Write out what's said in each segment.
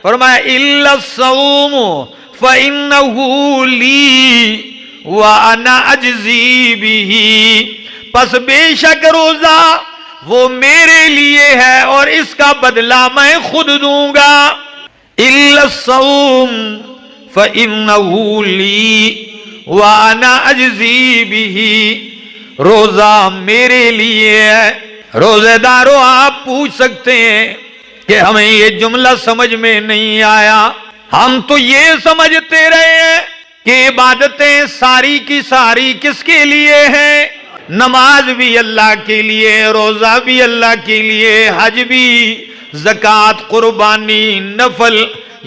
فرمایا الا الصوم فانه لی وانا اجزی بہ، پس بے شک روزہ وہ میرے لیے ہے اور اس کا بدلہ میں خود دوں گا۔ الا الصوم فانه لی وانا اجزی بہ، روزہ میرے لیے ہے۔ روزے داروں آپ پوچھ سکتے ہیں کہ ہمیں یہ جملہ سمجھ میں نہیں آیا، ہم تو یہ سمجھتے رہے ہیں کہ عبادتیں ساری کی ساری کس کے لیے ہیں؟ نماز بھی اللہ کے لیے، روزہ بھی اللہ کے لیے، حج بھی، زکوٰۃ، قربانی، نفل،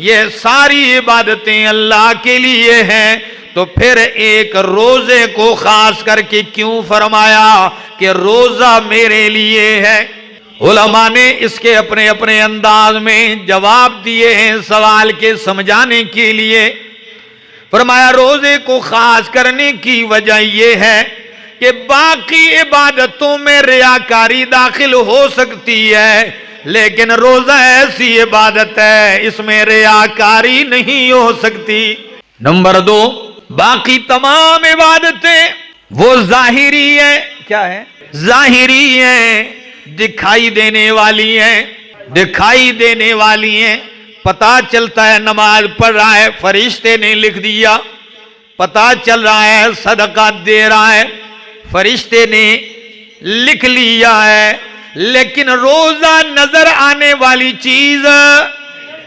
یہ ساری عبادتیں اللہ کے لیے ہیں۔ تو پھر ایک روزے کو خاص کر کے کیوں فرمایا کہ روزہ میرے لیے ہے؟ علماء نے اس کے اپنے اپنے انداز میں جواب دیے ہیں سوال کے سمجھانے کے لیے۔ فرمایا روزے کو خاص کرنے کی وجہ یہ ہے کہ باقی عبادتوں میں ریاکاری داخل ہو سکتی ہے، لیکن روزہ ایسی عبادت ہے اس میں ریاکاری نہیں ہو سکتی۔ نمبر 2، باقی تمام عبادتیں وہ ظاہری ہیں۔ کیا ہے؟ ظاہری ہیں، دکھائی دینے والی ہیں، دکھائی دینے والی ہیں۔ پتہ چلتا ہے نماز پڑھ رہا ہے، فرشتے نے لکھ دیا۔ پتہ چل رہا ہے صدقہ دے رہا ہے، فرشتے نے لکھ لیا ہے، لیکن روزہ نظر آنے والی چیز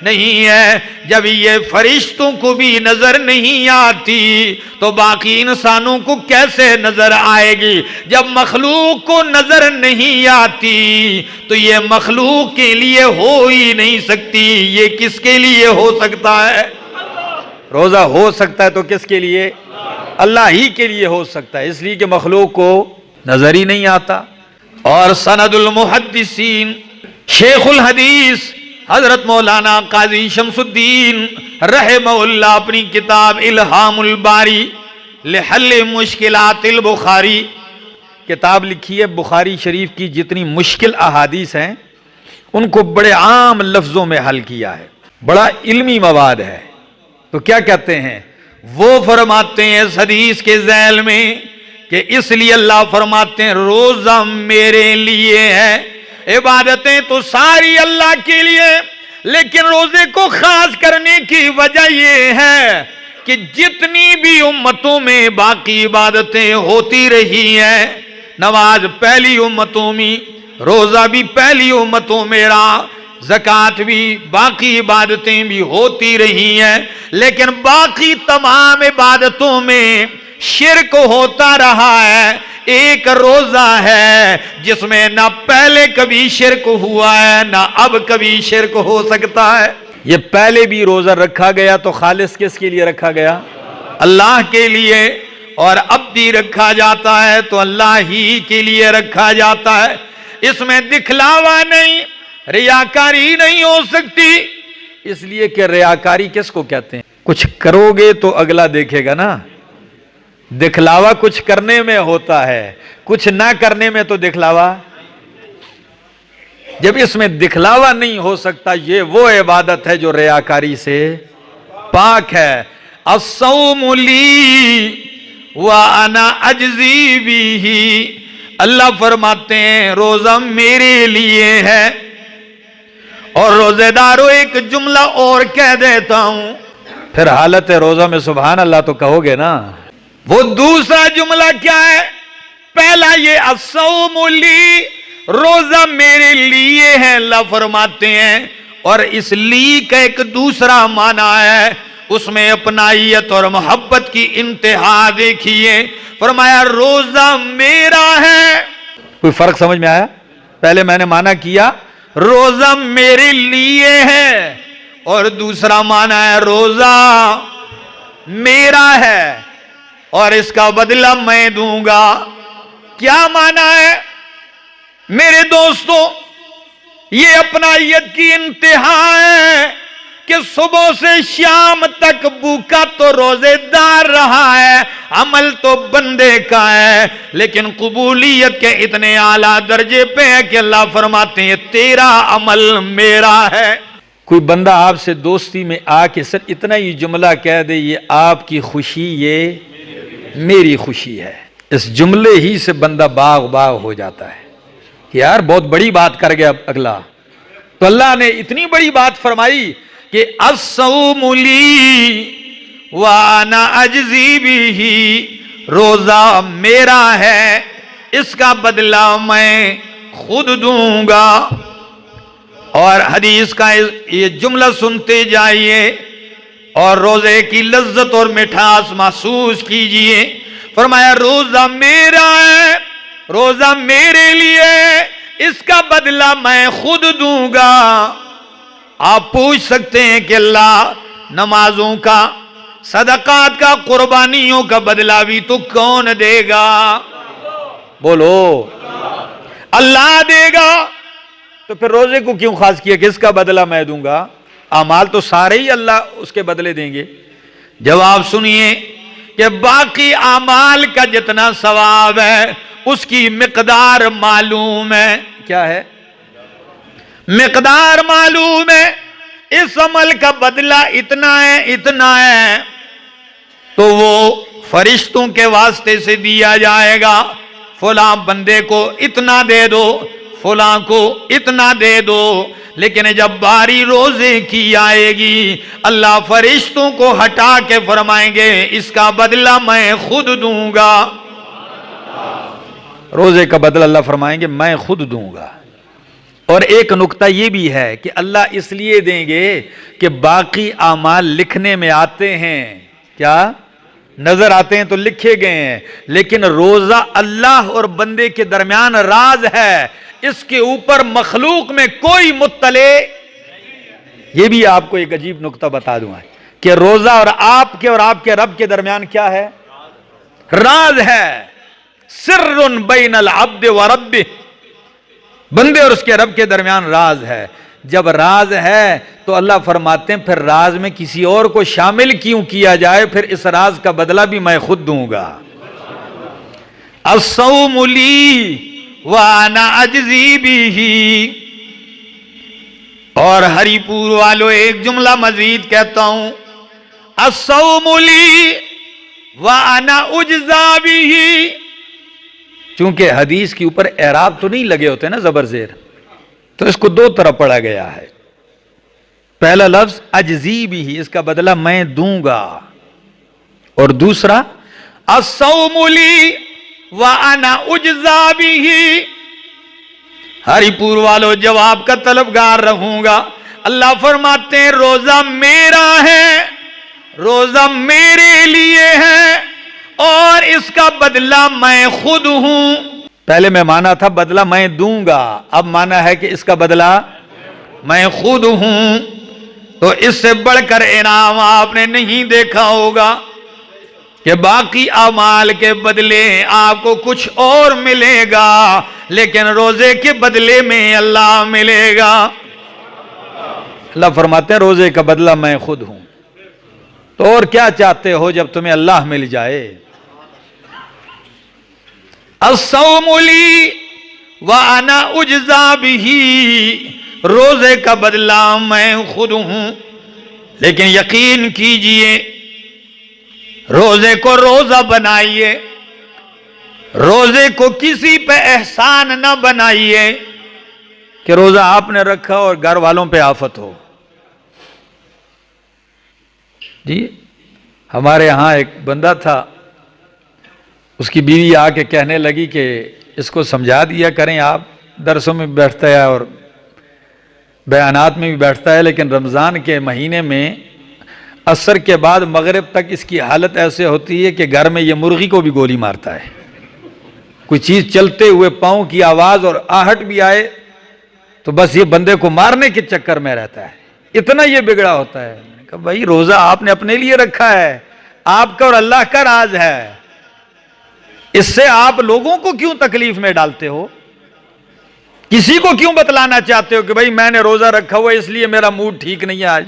نہیں ہے۔ جب یہ فرشتوں کو بھی نظر نہیں آتی تو باقی انسانوں کو کیسے نظر آئے گی؟ جب مخلوق کو نظر نہیں آتی تو یہ مخلوق کے لیے ہو ہی نہیں سکتی، یہ کس کے لیے ہو سکتا ہے؟ روزہ ہو سکتا ہے تو کس کے لیے؟ اللہ ہی کے لیے ہو سکتا ہے، اس لیے کہ مخلوق کو نظر ہی نہیں آتا۔ اور سند المحدثین، شیخ الحدیث حضرت مولانا قاضی شمس الدین رحمہ اللہ اپنی کتاب الہام الباری لحل مشکلات البخاری کتاب لکھی ہے، بخاری شریف کی جتنی مشکل احادیث ہیں ان کو بڑے عام لفظوں میں حل کیا ہے، بڑا علمی مواد ہے۔ تو کیا کہتے ہیں وہ؟ فرماتے ہیں اس حدیث کے ذیل میں کہ اس لیے اللہ فرماتے ہیں روزہ میرے لیے ہے۔ عبادتیں تو ساری اللہ کے لیے، لیکن روزے کو خاص کرنے کی وجہ یہ ہے کہ جتنی بھی امتوں میں باقی عبادتیں ہوتی رہی ہیں، نماز پہلی امتوں میں، روزہ بھی پہلی امتوں میں رہا، زکوٰۃ بھی، باقی عبادتیں بھی ہوتی رہی ہیں، لیکن باقی تمام عبادتوں میں شرک ہوتا رہا ہے۔ ایک روزہ ہے جس میں نہ پہلے کبھی شرک ہوا ہے نہ اب کبھی شرک ہو سکتا ہے۔ یہ پہلے بھی روزہ رکھا گیا تو خالص کس کے لیے رکھا گیا؟ اللہ کے لیے، اور اب بھی رکھا جاتا ہے تو اللہ ہی کے لیے رکھا جاتا ہے۔ اس میں دکھلاوا نہیں، ریاکاری نہیں ہو سکتی، اس لیے کہ ریاکاری کس کو کہتے ہیں؟ کچھ کرو گے تو اگلا دیکھے گا نا۔ دکھلاوا کچھ کرنے میں ہوتا ہے، کچھ نہ کرنے میں تو دکھلاوا۔ جب اس میں دکھلاوا نہیں ہو سکتا، یہ وہ عبادت ہے جو ریاکاری سے پاک ہے۔ الصوم لی وانا اجزی بہ، اللہ فرماتے ہیں روزہ میرے لیے ہے۔ اور روزے داروں ایک جملہ اور کہہ دیتا ہوں، پھر حالت روزہ میں سبحان اللہ تو کہو گے نا۔ وہ دوسرا جملہ کیا ہے؟ پہلا یہ الصوم لی، روزہ میرے لیے ہے، اللہ فرماتے ہیں، اور اس لی کا ایک دوسرا معنی ہے، اس میں اپنائیت اور محبت کی انتہا دیکھیے۔ فرمایا روزہ میرا ہے۔ کوئی فرق سمجھ میں آیا؟ پہلے میں نے معنی کیا روزہ میرے لیے ہے، اور دوسرا معنی ہے روزہ میرا ہے اور اس کا بدلہ میں دوں گا۔ کیا معنی ہے میرے دوستوں؟ یہ اپنائیت کی انتہا ہے کہ صبح سے شام تک بھوکا تو روزے دار رہا ہے، عمل تو بندے کا ہے، لیکن قبولیت کے اتنے اعلیٰ درجے پہ ہے کہ اللہ فرماتے ہیں تیرا عمل میرا ہے۔ کوئی بندہ آپ سے دوستی میں آ کے سر اتنا ہی جملہ کہہ دے یہ آپ کی خوشی یہ میری خوشی ہے، اس جملے ہی سے بندہ باغ باغ ہو جاتا ہے کہ یار بہت بڑی بات کر گیا اگلا۔ تو اللہ نے اتنی بڑی بات فرمائی کہ الصوم لی وانا اجزی بہ، روزہ میرا ہے اس کا بدلہ میں خود دوں گا۔ اور حدیث کا یہ جملہ سنتے جائیے اور روزے کی لذت اور مٹھاس محسوس کیجئے۔ فرمایا روزہ میرا ہے، روزہ میرے لیے، اس کا بدلہ میں خود دوں گا۔ آپ پوچھ سکتے ہیں کہ اللہ نمازوں کا، صدقات کا، قربانیوں کا بدلہ بھی تو کون دے گا؟ بولو اللہ دے گا، تو پھر روزے کو کیوں خاص کیا کہ اس کا بدلہ میں دوں گا؟ اعمال تو سارے ہی اللہ اس کے بدلے دیں گے۔ جواب سنیے کہ باقی اعمال کا جتنا ثواب ہے اس کی مقدار معلوم ہے۔ کیا ہے؟ مقدار معلوم ہے، اس عمل کا بدلہ اتنا ہے اتنا ہے، تو وہ فرشتوں کے واسطے سے دیا جائے گا، فلاں بندے کو اتنا دے دو، فلاں کو اتنا دے دو۔ لیکن جب باری روزے کی آئے گی اللہ فرشتوں کو ہٹا کے فرمائیں گے اس کا بدلہ میں خود دوں گا۔ روزے کا بدلہ اللہ فرمائیں گے میں خود دوں گا۔ اور ایک نکتہ یہ بھی ہے کہ اللہ اس لیے دیں گے کہ باقی اعمال لکھنے میں آتے ہیں، کیا نظر آتے ہیں تو لکھے گئے ہیں، لیکن روزہ اللہ اور بندے کے درمیان راز ہے، اس کے اوپر مخلوق میں کوئی مطلع۔ یہ بھی آپ کو ایک عجیب نکتہ بتا دوں کہ روزہ اور آپ کے رب کے درمیان کیا ہے؟ راز ہے، سر بین العبد و ربہ، بندے اور اس کے رب کے درمیان راز ہے۔ جب راز ہے تو اللہ فرماتے ہیں پھر راز میں کسی اور کو شامل کیوں کیا جائے، پھر اس راز کا بدلہ بھی میں خود دوں گا۔ الصوم لی وانا اجزی بہ۔ اور ہری پور والوں ایک جملہ مزید کہتا ہوں، الصوم لی وانا اجزا بہ۔ چونکہ حدیث کے اوپر اعراب تو نہیں لگے ہوتے نا زبر زیر، تو اس کو دو طرح پڑھا گیا ہے۔ پہلا لفظ اجزی بہ، اس کا بدلہ میں دوں گا، اور دوسرا الصوم لی وانا اجزا بہ۔ ہری پور والو جواب کا طلبگار رہوں گا۔ اللہ فرماتے ہیں روزہ میرا ہے، روزہ میرے لیے ہے، اور اس کا بدلہ میں خود ہوں۔ پہلے میں مانا تھا بدلہ میں دوں گا، اب مانا ہے کہ اس کا بدلہ میں خود ہوں۔ تو اس سے بڑھ کر انعام آپ نے نہیں دیکھا ہوگا کہ باقی اعمال کے بدلے آپ کو کچھ اور ملے گا، لیکن روزے کے بدلے میں اللہ ملے گا۔ اللہ فرماتے ہیں روزے کا بدلہ میں خود ہوں، تو اور کیا چاہتے ہو جب تمہیں اللہ مل جائے۔ الصوم لی وانا اجزا بہ، روزے کا بدلہ میں خود ہوں، لیکن یقین کیجئے روزے کو روزہ بنائیے، روزے کو کسی پہ احسان نہ بنائیے کہ روزہ آپ نے رکھا اور گھر والوں پہ آفت ہو۔ جی ہمارے ہاں ایک بندہ تھا، اس کی بیوی آ کے کہنے لگی کہ اس کو سمجھا دیا کریں، آپ درسوں میں بیٹھتا ہے اور بیانات میں بھی بیٹھتا ہے، لیکن رمضان کے مہینے میں عصر کے بعد مغرب تک اس کی حالت ایسے ہوتی ہے کہ گھر میں یہ مرغی کو بھی گولی مارتا ہے۔ کوئی چیز چلتے ہوئے پاؤں کی آواز اور آہٹ بھی آئے تو بس یہ بندے کو مارنے کے چکر میں رہتا ہے، اتنا یہ بگڑا ہوتا ہے۔ میں نے کہا بھائی روزہ آپ نے اپنے لیے رکھا ہے، آپ کا اور اللہ کا راز ہے، اس سے آپ لوگوں کو کیوں تکلیف میں ڈالتے ہو؟ کسی کو کیوں بتلانا چاہتے ہو کہ بھائی میں نے روزہ رکھا ہوا اس لیے میرا موڈ ٹھیک نہیں ہے آج؟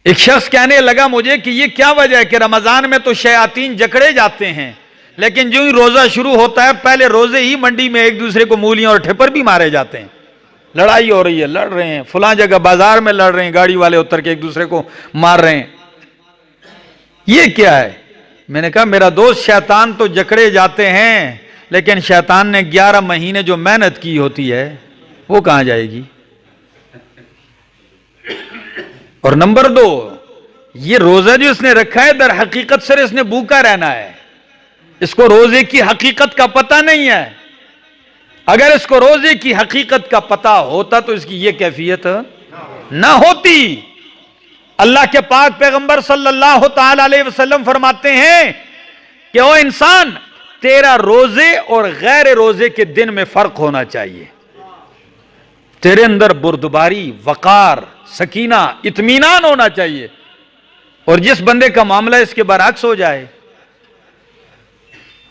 ایک شخص کہنے لگا مجھے کہ یہ کیا وجہ ہے کہ رمضان میں تو شیاطین جکڑے جاتے ہیں، لیکن جو ہی روزہ شروع ہوتا ہے پہلے روزے ہی منڈی میں ایک دوسرے کو مولیاں اور ٹھپر بھی مارے جاتے ہیں۔ لڑائی ہو رہی ہے، لڑ رہے ہیں، فلاں جگہ بازار میں لڑ رہے ہیں، گاڑی والے اتر کے ایک دوسرے کو مار رہے ہیں، یہ کیا ہے؟ میں نے کہا میرا دوست شیطان تو جکڑے جاتے ہیں، لیکن شیطان نے 11 مہینے جو محنت کی ہوتی ہے وہ کہاں جائے گی؟ اور نمبر 2، یہ روزہ جو اس نے رکھا ہے در حقیقت سر اس نے بھوکا رہنا ہے، اس کو روزے کی حقیقت کا پتہ نہیں ہے۔ اگر اس کو روزے کی حقیقت کا پتہ ہوتا تو اس کی یہ کیفیت نہ ہوتی۔ اللہ کے پاک پیغمبر صلی اللہ تعالی علیہ وسلم فرماتے ہیں کہ او انسان، تیرا روزے اور غیر روزے کے دن میں فرق ہونا چاہیے، تیرے اندر بردباری، وقار، سکینہ، اطمینان ہونا چاہیے، اور جس بندے کا معاملہ اس کے برعکس ہو جائے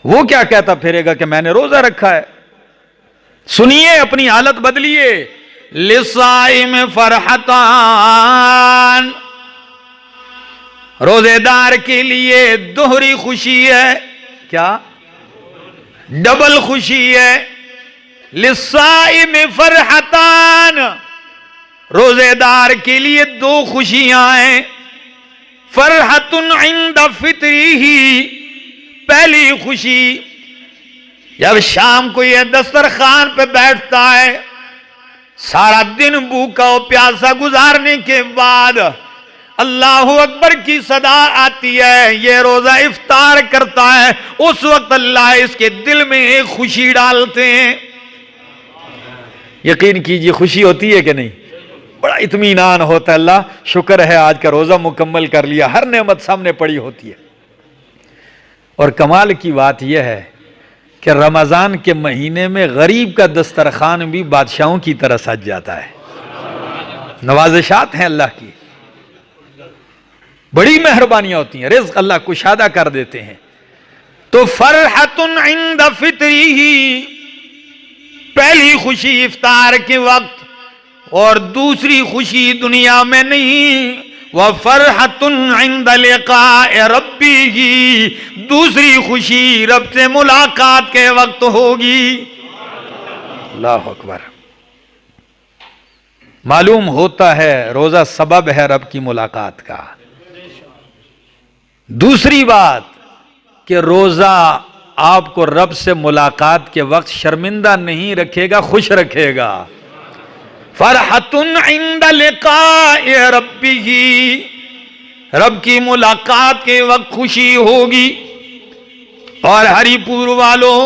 وہ کیا کہتا پھرے گا کہ میں نے روزہ رکھا ہے؟ سنیے، اپنی حالت بدلیے۔ لِلصَّائِمِ فَرْحَتَانِ، روزے دار کے لیے دوہری خوشی ہے، کیا؟ ڈبل خوشی ہے۔ لِلصَّائِمِ فَرْحَتَانِ، روزے دار کے لیے 2 خوشیاں ہیں۔ فرحۃ عند فطرہ، پہلی خوشی جب شام کو یہ دسترخوان پہ بیٹھتا ہے، سارا دن بھوکا و پیاسا گزارنے کے بعد اللہ اکبر کی صدا آتی ہے، یہ روزہ افطار کرتا ہے، اس وقت اللہ اس کے دل میں ایک خوشی ڈالتے ہیں۔ یقین کیجئے خوشی ہوتی ہے کہ نہیں؟ بڑا اطمینان ہوتا ہے، اللہ شکر ہے آج کا روزہ مکمل کر لیا، ہر نعمت سامنے پڑی ہوتی ہے۔ اور کمال کی بات یہ ہے کہ رمضان کے مہینے میں غریب کا دسترخوان بھی بادشاہوں کی طرح سج جاتا ہے۔ نوازشات ہیں اللہ کی، بڑی مہربانیاں ہوتی ہیں، رزق اللہ کشادہ کر دیتے ہیں۔ تو فرحۃ عند فطرہ، پہلی خوشی افطار کے وقت، اور دوسری خوشی دنیا میں نہیں، وَفَرْحَةٌ عِنْدَ لِقَاءِ رَبِّهِ، دوسری خوشی رب سے ملاقات کے وقت ہوگی۔ اللہ اکبر۔ معلوم ہوتا ہے روزہ سبب ہے رب کی ملاقات کا۔ دوسری بات کہ روزہ آپ کو رب سے ملاقات کے وقت شرمندہ نہیں رکھے گا، خوش رکھے گا۔ فرحۃ عند لقاء ربہ، رب کی ملاقات کے وقت خوشی ہوگی۔ اور ہری پور والوں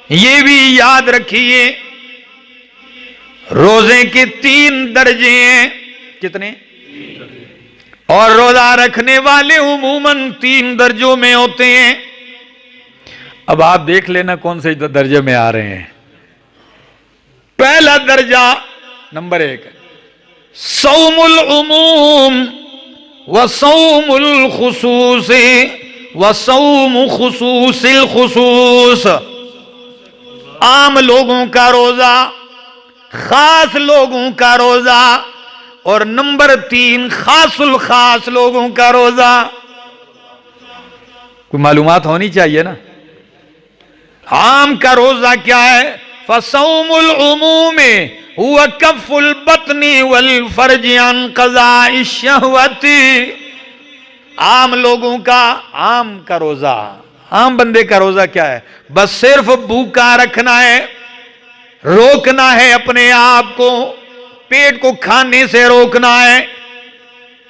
یہ بھی یاد رکھیے، روزے کے 3 درجے ہیں، کتنے؟ اور روزہ رکھنے والے عموماً 3 درجوں میں ہوتے ہیں۔ اب آپ دیکھ لینا کون سے درجے میں آ رہے ہیں۔ پہلا درجہ نمبر 1، صوم العموم وصوم الخصوص وصوم خصوص الخصوص، عام لوگوں کا روزہ، خاص لوگوں کا روزہ، اور نمبر 3 خاص الخاص لوگوں کا روزہ۔ کوئی معلومات ہونی چاہیے نا۔ عام کا روزہ کیا ہے؟ فصوم العموم هو کف البطن والفرج عن قضاء الشہوت، عام لوگوں کا، عام کا روزہ، عام بندے کا روزہ کیا ہے؟ بس صرف بھوکا رکھنا ہے، روکنا ہے اپنے آپ کو، پیٹ کو کھانے سے روکنا ہے،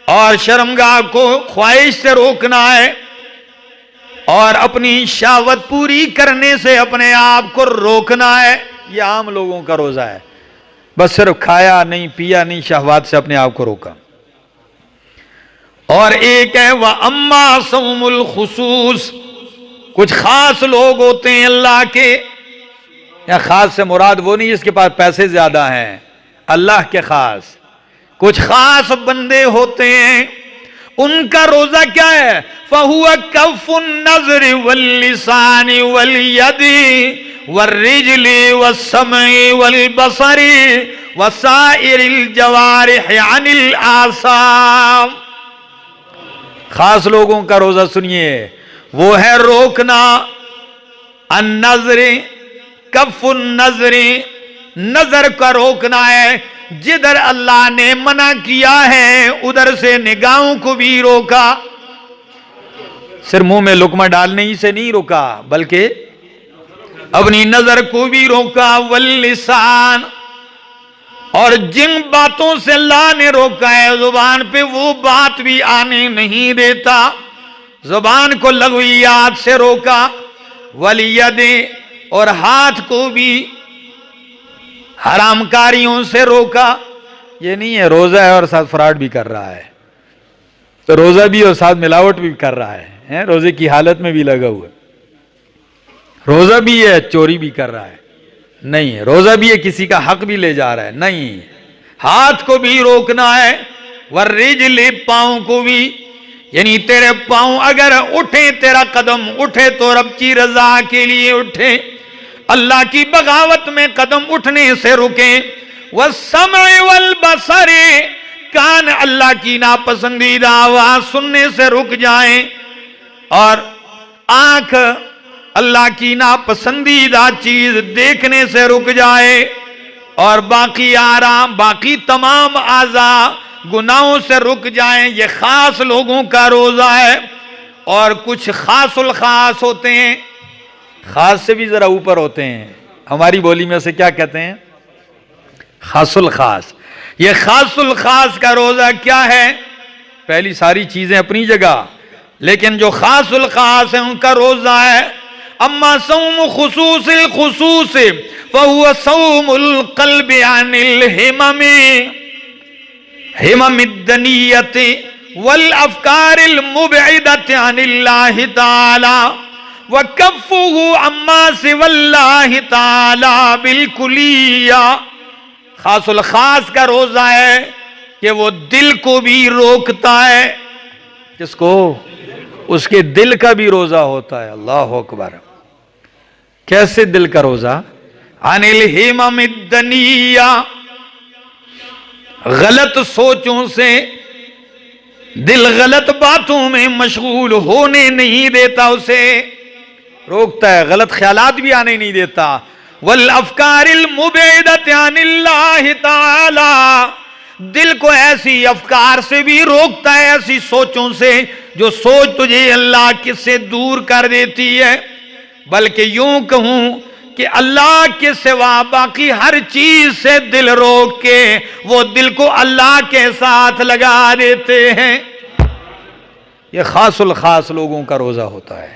اور شرمگاہ کو خواہش سے روکنا ہے، اور اپنی شہوت پوری کرنے سے اپنے آپ کو روکنا ہے۔ یہ عام لوگوں کا روزہ ہے، بس صرف کھایا نہیں، پیا نہیں، شہوات سے اپنے آپ کو روکا۔ اور ایک ہے وَأَمَّا صَوْمُ الْخُصُوص، کچھ خاص لوگ ہوتے ہیں اللہ کے، یا خاص سے مراد وہ نہیں جس کے پاس پیسے زیادہ ہیں، اللہ کے خاص کچھ خاص بندے ہوتے ہیں، ان کا روزہ کیا ہے؟ فَهُوَ كَفُّ النَّظْرِ وَاللِّسَانِ وَالْيَدِ وَالرِّجْلِ وَالسَّمْعِ وَالْبَصَرِ وَسَائِرِ الْجَوَارِحِ عَنِ الْآثَامِ۔ خاص لوگوں کا روزہ سنیے، وہ ہے روکنا، النظر، کف النظر، نظر کا روکنا ہے، جدھر اللہ نے منع کیا ہے ادھر سے نگاہوں کو بھی روکا، صرف منہ میں لقمہ ڈالنے ہی سے نہیں روکا بلکہ اپنی نظر کو بھی روکا، واللسان، اور جن باتوں سے اللہ نے روکا ہے زبان پہ وہ بات بھی آنے نہیں دیتا، زبان کو لغویات سے روکا، والید، اور ہاتھ کو بھی حرام کاریوں سے روکا۔ یہ نہیں ہے روزہ ہے اور ساتھ فراڈ بھی کر رہا ہے، تو روزہ بھی اور ساتھ ملاوٹ بھی کر رہا ہے، روزے کی حالت میں بھی لگا ہوا ہے، روزہ بھی ہے چوری بھی کر رہا ہے، نہیں ہے روزہ بھی ہے کسی کا حق بھی لے جا رہا ہے، نہیں، ہاتھ کو بھی روکنا ہے، والرجل، پاؤں کو بھی، یعنی تیرے پاؤں اگر اٹھے، تیرا قدم اٹھے تو رب کی رضا کے لیے اٹھے، اللہ کی بغاوت میں قدم اٹھنے سے رکیں، والسمع والبصر، کان اللہ کی ناپسندیدہ آواز سننے سے رک جائیں، اور آنکھ اللہ کی ناپسندیدہ چیز دیکھنے سے رک جائے، اور باقی آرام، باقی تمام اعضاء گناہوں سے رک جائیں۔ یہ خاص لوگوں کا روزہ ہے، اور کچھ خاص الخاص ہوتے ہیں، خاص سے بھی ذرا اوپر ہوتے ہیں، ہماری بولی میں اسے کیا کہتے ہیں؟ خاص الخاص۔ یہ خاص الخاص کا روزہ کیا ہے؟ پہلی ساری چیزیں اپنی جگہ، لیکن جو خاص الخاص ہیں ان کا روزہ ہے، اما صوم خصوص الخصوص فهو صوم القلب عن الہمم، ہمم الدنیت والافکار المبعدت عن اللہ تعالی، وکفہ عما سوى اللہ تعالی بالکلیہ۔ خاص الخاص کا روزہ ہے کہ وہ دل کو بھی روکتا ہے، کس کو؟ اس کے دل کا بھی روزہ ہوتا ہے، اللہ اکبر۔ کیسے دل کا روزہ؟ عن الہمم الدنیہ، غلط سوچوں سے، دل غلط باتوں میں مشغول ہونے نہیں دیتا، اسے روکتا ہے، غلط خیالات بھی آنے نہیں دیتا، والافکار المبعدۃ عن اللہ تعالی، دل کو ایسی افکار سے بھی روکتا ہے، ایسی سوچوں سے جو سوچ تجھے اللہ کس سے دور کر دیتی ہے، بلکہ یوں کہوں کہ اللہ کے سوا باقی ہر چیز سے دل روک کے وہ دل کو اللہ کے ساتھ لگا دیتے ہیں۔ یہ خاص الخاص لوگوں کا روزہ ہوتا ہے۔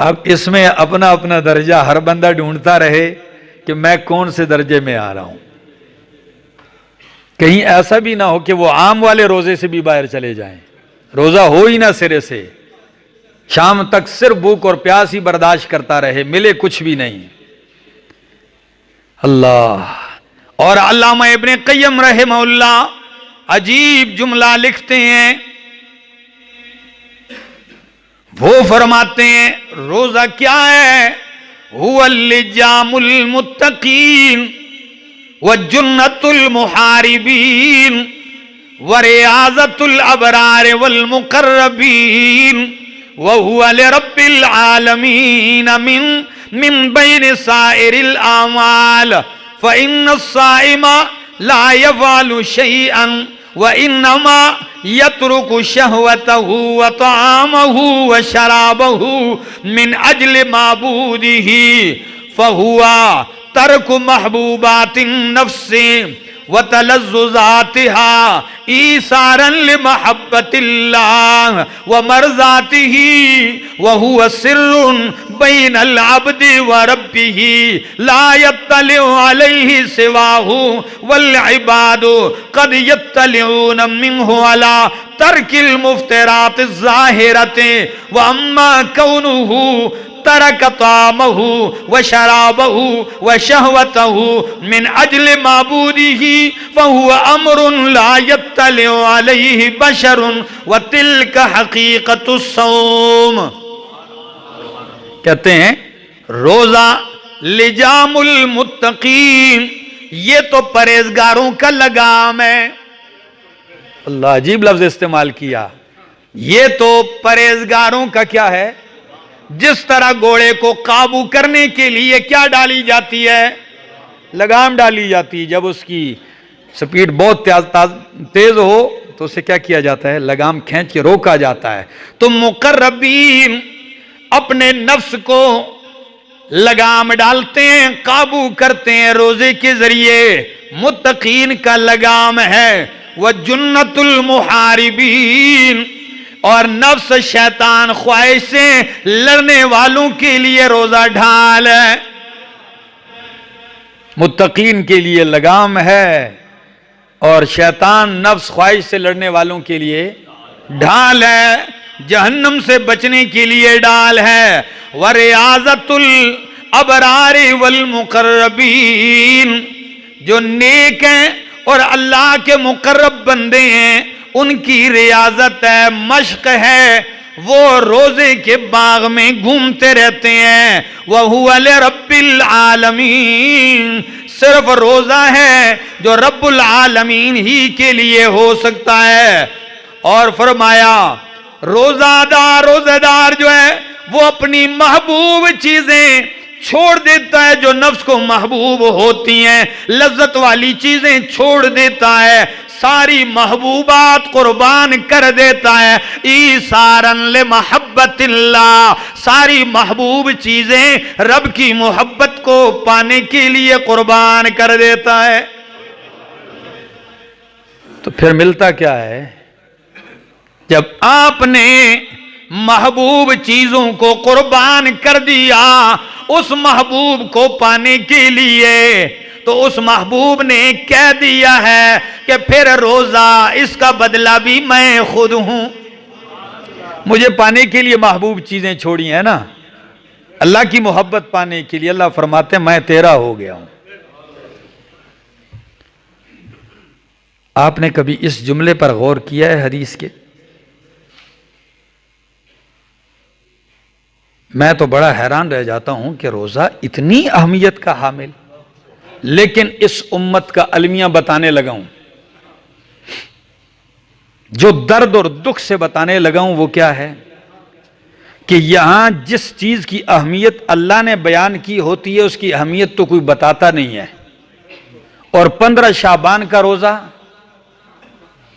اب اس میں اپنا اپنا درجہ ہر بندہ ڈھونڈتا رہے کہ میں کون سے درجے میں آ رہا ہوں، کہیں ایسا بھی نہ ہو کہ وہ عام والے روزے سے بھی باہر چلے جائیں، روزہ ہو ہی نہ سرے سے، شام تک صرف بھوک اور پیاس ہی برداشت کرتا رہے، ملے کچھ بھی نہیں۔ اللہ، اور علامہ ابن قیم رحمہ اللہ عجیب جملہ لکھتے ہیں، وہ فرماتے ہیں روزہ کیا ہے؟ هو اللجام المتقین وجنت المحاربین وریاضت الابرار والمقربین وهو لرب العالمین من بین سائر الاعمال فإن الصائم لا يفعل شيئا وإنما يترك شهوته وطعامه وشرابه من أجل معبوده فهو ترك محبوبات النفس وتلذذاتها إيثارا لمحبة الله ومرضاته وهو سر بين العبد وربه لا يطلع عليه سواه والعباد قد يطلعون منه على ترك المفترات الظاهرة وأما كونه ترك طعامه وشرابه وشهوته من أجل معبوده فهو أمر لا يطلع عليه بشر وتلك حقيقة الصوم۔ کہتے ہیں روزہ لجام المتقین، یہ تو پرہیزگاروں کا لگام ہے۔ اللہ، عجیب لفظ استعمال کیا، یہ تو پرہیزگاروں کا کیا ہے؟ جس طرح گھوڑے کو قابو کرنے کے لیے کیا ڈالی جاتی ہے؟ لگام ڈالی جاتی ہے. جب اس کی سپیڈ بہت تیز ہو تو اسے کیا کیا جاتا ہے؟ لگام کھینچ کے روکا جاتا ہے. تو مقربین اپنے نفس کو لگام ڈالتے ہیں، قابو کرتے ہیں روزے کے ذریعے. متقین کا لگام ہے وَجُنَّةُ الْمُحَارِبِينَ، اور نفس شیطان خواہش سے لڑنے والوں کے لیے روزہ ڈھال ہے. متقین کے لیے لگام ہے اور شیطان نفس خواہش سے لڑنے والوں کے لیے ڈھال ہے. جہنم سے بچنے کے لیے ڈال ہے. وَرِعَازَةُ الْأَبْرَارِ وَالْمُقَرَّبِينَ، جو نیک ہیں اور اللہ کے مقرب بندے ہیں ان کی ریاضت ہے، مشق ہے. وہ روزے کے باغ میں گھومتے رہتے ہیں. وَهُوَ لِرَبِّ الْعَالَمِينَ، صرف روزہ ہے جو رب العالمین ہی کے لیے ہو سکتا ہے. اور فرمایا روزہ دار جو ہے وہ اپنی محبوب چیزیں چھوڑ دیتا ہے جو نفس کو محبوب ہوتی ہیں، لذت والی چیزیں چھوڑ دیتا ہے، ساری محبوبات قربان کر دیتا ہے. ایثارا لمحبت اللہ، ساری محبوب چیزیں رب کی محبت کو پانے کے لیے قربان کر دیتا ہے. تو پھر ملتا کیا ہے؟ جب آپ نے محبوب چیزوں کو قربان کر دیا اس محبوب کو پانے کے لیے، تو اس محبوب نے کہہ دیا ہے کہ پھر روزہ اس کا بدلہ بھی میں خود ہوں. مجھے پانے کے لیے محبوب چیزیں چھوڑی ہیں نا، اللہ کی محبت پانے کے لیے اللہ فرماتے ہیں میں تیرا ہو گیا ہوں. آپ نے کبھی اس جملے پر غور کیا ہے حدیث کے؟ میں تو بڑا حیران رہ جاتا ہوں کہ روزہ اتنی اہمیت کا حامل، لیکن اس امت کا المیہ بتانے لگا ہوں، جو درد اور دکھ سے بتانے لگا ہوں وہ کیا ہے کہ یہاں جس چیز کی اہمیت اللہ نے بیان کی ہوتی ہے اس کی اہمیت تو کوئی بتاتا نہیں ہے. اور 15 شعبان کا روزہ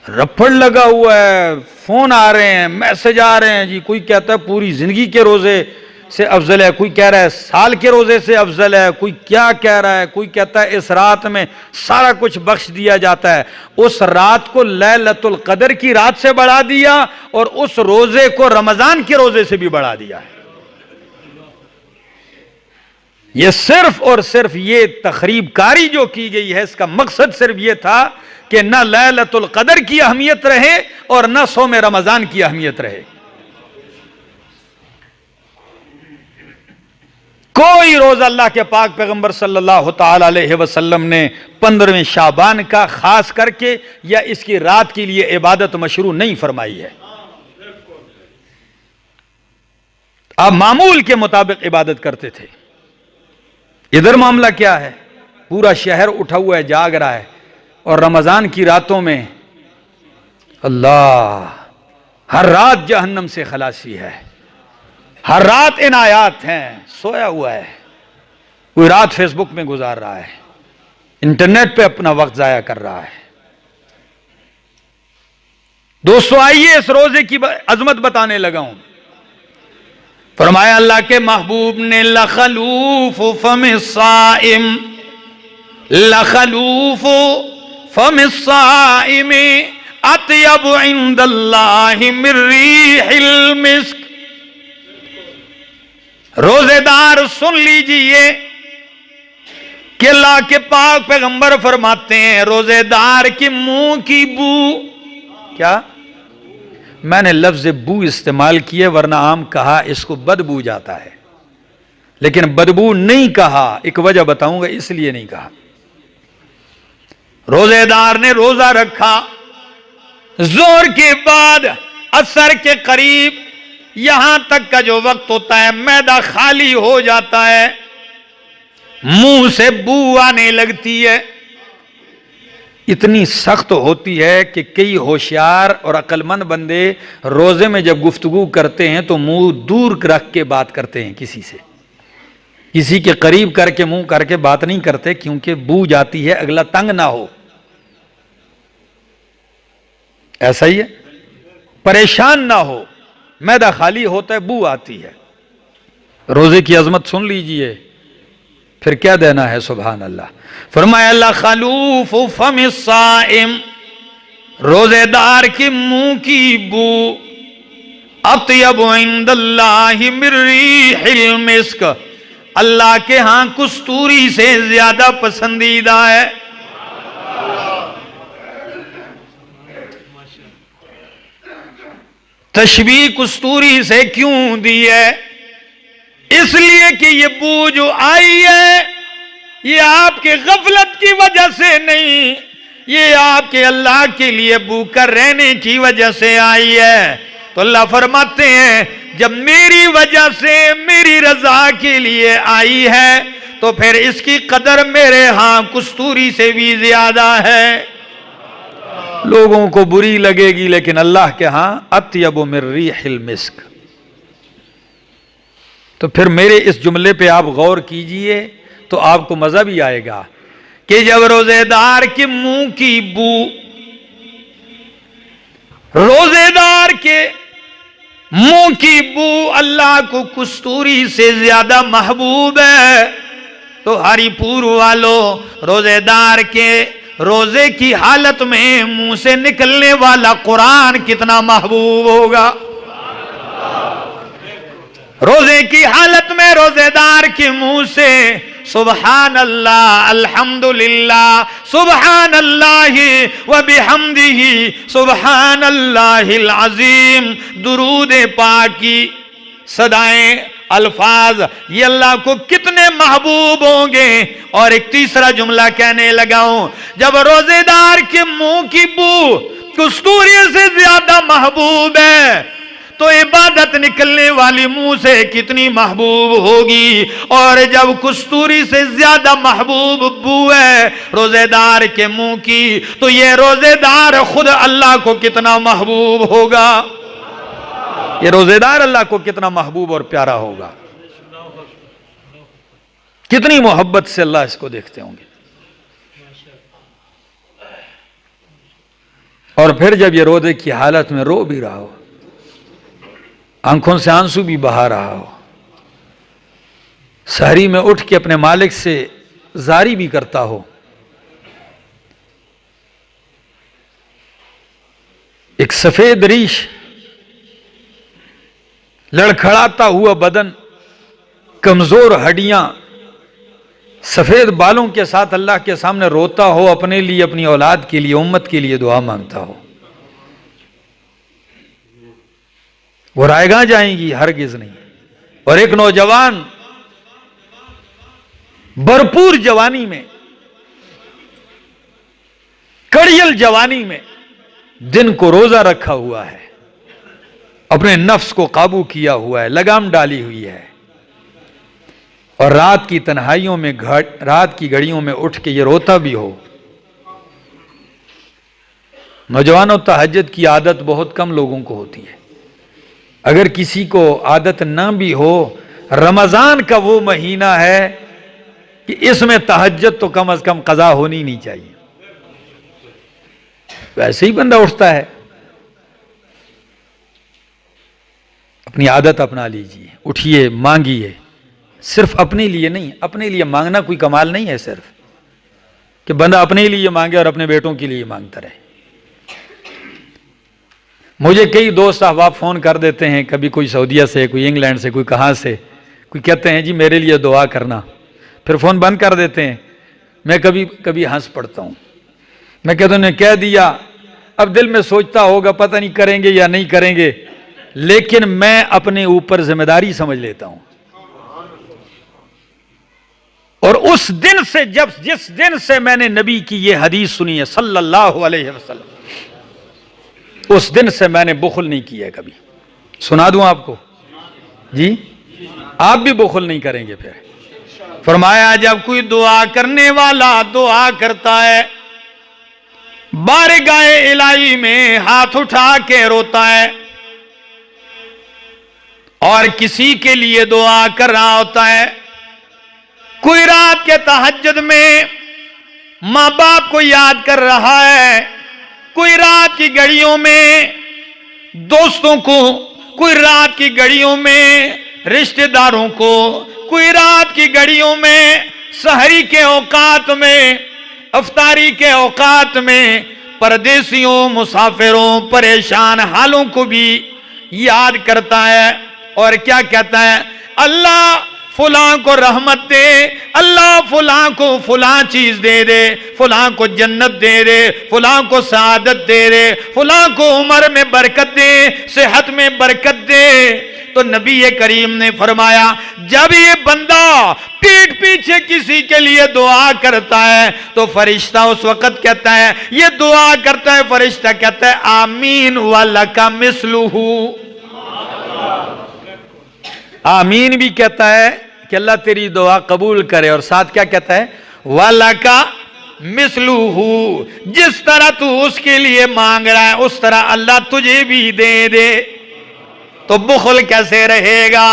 رپڑ لگا ہوا ہے، فون آ رہے ہیں، میسج آ رہے ہیں، جی کوئی کہتا ہے پوری زندگی کے روزے سے افضل ہے، کوئی کہہ رہا ہے سال کے روزے سے افضل ہے، کوئی کیا کہہ رہا ہے، کوئی کہتا ہے اس رات میں سارا کچھ بخش دیا جاتا ہے. اس رات کو لیلۃ القدر کی رات سے بڑھا دیا اور اس روزے کو رمضان کے روزے سے بھی بڑھا دیا ہے. یہ صرف اور صرف یہ تخریب کاری جو کی گئی ہے اس کا مقصد صرف یہ تھا کہ نہ لیلۃ القدر کی اہمیت رہے اور نہ صوم رمضان کی اہمیت رہے. کوئی روزہ اللہ کے پاک پیغمبر صلی اللہ تعالی علیہ وسلم نے 15ویں شعبان کا خاص کر کے یا اس کی رات کے لیے عبادت مشروع نہیں فرمائی ہے. آپ معمول کے مطابق عبادت کرتے تھے. ادھر معاملہ کیا ہے؟ پورا شہر اٹھا ہوا ہے، جاگ رہا ہے، اور رمضان کی راتوں میں اللہ ہر رات جہنم سے خلاصی ہے، ہر رات عنایات ہیں. سویا ہوا ہے، کوئی رات فیس بک میں گزار رہا ہے، انٹرنیٹ پہ اپنا وقت ضائع کر رہا ہے. دوستو آئیے اس روزے کی عظمت بتانے لگا ہوں. فرمایا اللہ کے محبوب نے لخلوف فم الصائم، لخلوف فم الصائم اطیب عند اللہ من ریح المسک. روزے دار سن لیجئے کہ اللہ کے پاک پیغمبر فرماتے ہیں روزے دار کی منہ کی بو، کیا میں نے لفظ بو استعمال کیے ورنہ عام کہا اس کو بدبو جاتا ہے، لیکن بدبو نہیں کہا، ایک وجہ بتاؤں گا اس لیے نہیں کہا. روزے دار نے روزہ رکھا، زور کے بعد عصر کے قریب یہاں تک کا جو وقت ہوتا ہے معدہ خالی ہو جاتا ہے، منہ سے بو آنے لگتی ہے. اتنی سخت ہوتی ہے کہ کئی ہوشیار اور عقل مند بندے روزے میں جب گفتگو کرتے ہیں تو منہ دور رکھ کے بات کرتے ہیں، کسی سے، کسی کے قریب کر کے منہ کر کے بات نہیں کرتے، کیونکہ بو جاتی ہے، اگلا تنگ نہ ہو۔ ایسا ہی ہے، پریشان نہ ہو، معدہ خالی ہوتا ہے، بو آتی ہے۔ روزے کی عظمت سن لیجئے، پھر کیا دینا ہے، سبحان اللہ۔ فرمایا اللہ خلوف فم الصائم، روزے دار کے منہ کی بو اطیب عند اللہ من ریح المسک، اللہ کے ہاں کستوری سے زیادہ پسندیدہ ہے۔ تشبیہ کستوری سے کیوں دی ہے؟ اس لیے کہ یہ بو جو آئی ہے یہ آپ کے غفلت کی وجہ سے نہیں، یہ آپ کے اللہ کے لیے بو کر رہنے کی وجہ سے آئی ہے۔ تو اللہ فرماتے ہیں جب میری وجہ سے، میری رضا کے لیے آئی ہے تو پھر اس کی قدر میرے ہاں کستوری سے بھی زیادہ ہے۔ لوگوں کو بری لگے گی لیکن اللہ کے ہاں اطیب من ریح المسک۔ تو پھر میرے اس جملے پہ آپ غور کیجئے تو آپ کو مزہ بھی آئے گا کہ جب روزے دار کے منہ کی بو، روزے دار کے منہ کی بو اللہ کو کستوری سے زیادہ محبوب ہے، تو ہری پور والوں، روزے دار کے روزے کی حالت میں منہ سے نکلنے والا قرآن کتنا محبوب ہوگا۔ روزے کی حالت میں روزے دار کے منہ سے سبحان اللہ، الحمدللہ، سبحان اللہ وبحمدہ، سبحان اللہ العظیم، درود پاک کی صدائیں، الفاظ یہ اللہ کو کتنے محبوب ہوں گے۔ اور ایک تیسرا جملہ کہنے لگا ہوں، جب روزے دار کے منہ کی بو کستوری سے زیادہ محبوب ہے تو عبادت نکلنے والی منہ سے کتنی محبوب ہوگی۔ اور جب کستوری سے زیادہ محبوب بو ہے روزے دار کے منہ کی تو یہ روزے دار خود اللہ کو کتنا محبوب ہوگا، یہ روزے دار اللہ کو کتنا محبوب اور پیارا ہوگا، کتنی محبت سے اللہ اس کو دیکھتے ہوں گے۔ اور پھر جب یہ روزے کی حالت میں رو بھی رہا ہو، آنکھوں سے آنسو بھی بہا رہا ہو، سحری میں اٹھ کے اپنے مالک سے زاری بھی کرتا ہو، ایک سفید ریش، لڑکھڑاتا ہوا بدن، کمزور ہڈیاں، سفید بالوں کے ساتھ اللہ کے سامنے روتا ہو، اپنے لیے، اپنی اولاد کے لیے، امت کے لیے دعا مانگتا ہو، وہ رائیگاں جائیں گی؟ ہرگز نہیں۔ اور ایک نوجوان بھرپور جوانی میں، کڑیل جوانی میں دن کو روزہ رکھا ہوا ہے، اپنے نفس کو قابو کیا ہوا ہے، لگام ڈالی ہوئی ہے، اور رات کی تنہائیوں میں، رات کی گھڑیوں میں اٹھ کے یہ روتا بھی ہو۔ نوجوانوں، تہجد کی عادت بہت کم لوگوں کو ہوتی ہے، اگر کسی کو عادت نہ بھی ہو، رمضان کا وہ مہینہ ہے کہ اس میں تہجد تو کم از کم قضا ہونی نہیں چاہیے، ویسے ہی بندہ اٹھتا ہے۔ اپنی عادت اپنا لیجئے، اٹھیے، مانگیے، صرف اپنے لیے نہیں، اپنے لیے مانگنا کوئی کمال نہیں ہے صرف کہ بندہ اپنے لیے مانگے اور اپنے بیٹوں کے لیے مانگتا رہے۔ مجھے کئی دوست احباب فون کر دیتے ہیں، کبھی کوئی سعودیہ سے، کوئی انگلینڈ سے، کوئی کہاں سے، کوئی کہتے ہیں جی میرے لیے دعا کرنا، پھر فون بند کر دیتے ہیں۔ میں کبھی ہنس پڑتا ہوں، میں کہتا ہوں نے کہہ دیا، اب دل میں سوچتا ہوگا پتہ نہیں کریں گے یا نہیں کریں گے، لیکن میں اپنے اوپر ذمہ داری سمجھ لیتا ہوں۔ اور اس دن سے، جس دن سے میں نے نبی کی یہ حدیث سنی ہے صلی اللہ علیہ وسلم، اس دن سے میں نے بخل نہیں کیا ہے کبھی۔ سنا دوں آپ کو؟ جی آپ بھی بخل نہیں کریں گے۔ پھر فرمایا جب کوئی دعا کرنے والا دعا کرتا ہے بارگاہ الہی میں ہاتھ اٹھا کے روتا ہے اور کسی کے لیے دعا کر رہا ہوتا ہے. کوئی رات کے تہجد میں ماں باپ کو یاد کر رہا ہے, کوئی رات کی گھڑیوں میں دوستوں کو, کوئی رات کی گھڑیوں میں رشتہ داروں کو, کوئی رات کی گھڑیوں میں سحری کے اوقات میں, افطاری کے اوقات میں پردیسیوں, مسافروں, پریشان حالوں کو بھی یاد کرتا ہے. اور کیا کہتا ہے؟ اللہ فلاں کو رحمت دے, اللہ فلاں کو فلاں چیز دے دے, فلاں کو جنت دے دے, فلاں کو سعادت دے دے, فلاں کو عمر میں برکت دے, صحت میں برکت دے. تو نبی کریم نے فرمایا جب یہ بندہ پیٹھ پیچھے کسی کے لیے دعا کرتا ہے تو فرشتہ اس وقت کہتا ہے, یہ دعا کرتا ہے, فرشتہ کہتا ہے آمین وَلَكَ مِثْلُهُ. آمین بھی کہتا ہے کہ اللہ تیری دعا قبول کرے, اور ساتھ کیا کہتا ہے؟ وَلَكَ مِثْلُهُ. جس طرح تو اس کے لیے مانگ رہا ہے اس طرح اللہ تجھے بھی دے دے. تو بخل کیسے رہے گا؟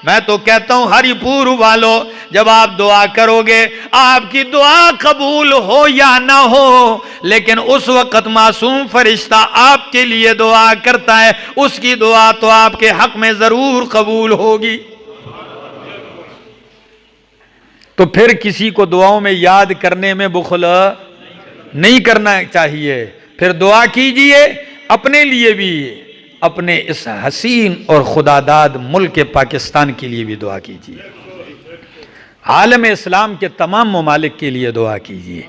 میں تو کہتا ہوں ہری پور والوں, جب آپ دعا کرو گے آپ کی دعا قبول ہو یا نہ ہو, لیکن اس وقت معصوم فرشتہ آپ کے لیے دعا کرتا ہے, اس کی دعا تو آپ کے حق میں ضرور قبول ہوگی. تو پھر کسی کو دعاؤں میں یاد کرنے میں بخل نہیں کرنا چاہیے. پھر دعا کیجئے اپنے لیے بھی, اپنے اس حسین اور خداداد ملک پاکستان کے لیے بھی دعا کیجئے, عالم اسلام کے تمام ممالک کے لیے دعا کیجئے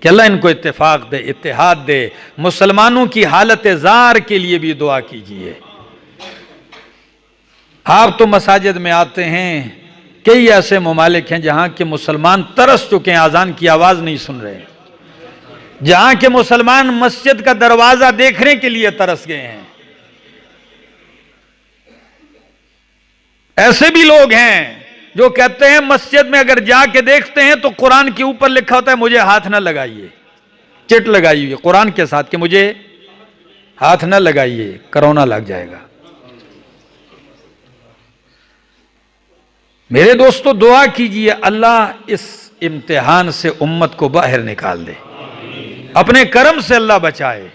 کہ اللہ ان کو اتفاق دے, اتحاد دے. مسلمانوں کی حالت زار کے لیے بھی دعا کیجئے. آپ تو مساجد میں آتے ہیں, کئی ایسے ممالک ہیں جہاں کے مسلمان ترس چکے ہیں, اذان کی آواز نہیں سن رہے, جہاں کے مسلمان مسجد کا دروازہ دیکھنے کے لیے ترس گئے ہیں. ایسے بھی لوگ ہیں جو کہتے ہیں مسجد میں اگر جا کے دیکھتے ہیں تو قرآن کے اوپر لکھا ہوتا ہے مجھے ہاتھ نہ لگائیے, چٹ لگائی ہوئی قرآن کے ساتھ کہ مجھے ہاتھ نہ لگائیے, کرونا لگ جائے گا. میرے دوستو دعا کیجئے اللہ اس امتحان سے امت کو باہر نکال دے, اپنے کرم سے اللہ بچائے.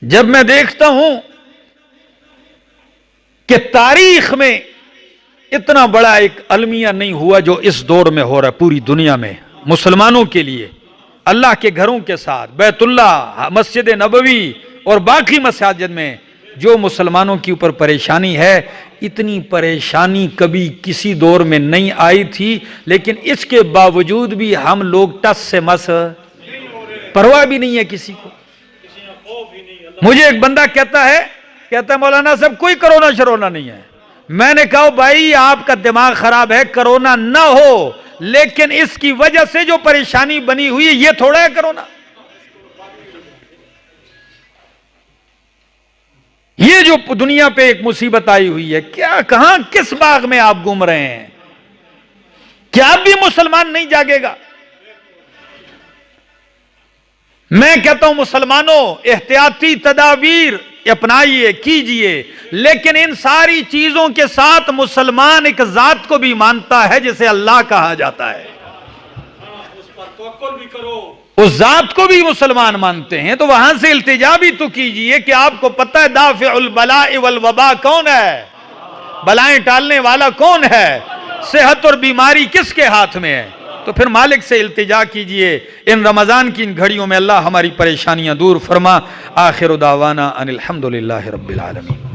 جب میں دیکھتا ہوں کہ تاریخ میں اتنا بڑا ایک المیہ نہیں ہوا جو اس دور میں ہو رہا ہے پوری دنیا میں مسلمانوں کے لیے, اللہ کے گھروں کے ساتھ, بیت اللہ, مسجد نبوی اور باقی مساجد میں جو مسلمانوں کے اوپر پریشانی ہے, اتنی پریشانی کبھی کسی دور میں نہیں آئی تھی. لیکن اس کے باوجود بھی ہم لوگ ٹس سے مس, پرواہ بھی نہیں ہے کسی کو. مجھے ایک بندہ کہتا ہے مولانا صاحب کوئی کرونا شرونا نہیں ہے. میں نے کہا بھائی آپ کا دماغ خراب ہے, کرونا نہ ہو لیکن اس کی وجہ سے جو پریشانی بنی ہوئی ہے یہ تھوڑا ہے کرونا. یہ جو دنیا پہ ایک مصیبت آئی ہوئی ہے, کیا کہاں کس باغ میں آپ گھوم رہے ہیں؟ کیا اب بھی مسلمان نہیں جاگے گا؟ میں کہتا ہوں مسلمانوں احتیاطی تدابیر اپنائیے, کیجئے, لیکن ان ساری چیزوں کے ساتھ مسلمان ایک ذات کو بھی مانتا ہے جسے اللہ کہا جاتا ہے, اس پر توکل بھی کرو, اس ذات کو بھی مسلمان مانتے ہیں. تو وہاں سے التجا بھی تو کیجئے کہ آپ کو پتہ ہے دافع البلاء والوباء کون ہے, بلائیں ٹالنے والا کون ہے, صحت اور بیماری کس کے ہاتھ میں ہے. تو پھر مالک سے التجا کیجئے. ان رمضان کی ان گھڑیوں میں اللہ ہماری پریشانیاں دور فرما. آخر دعوانا ان الحمدللہ رب العالمین.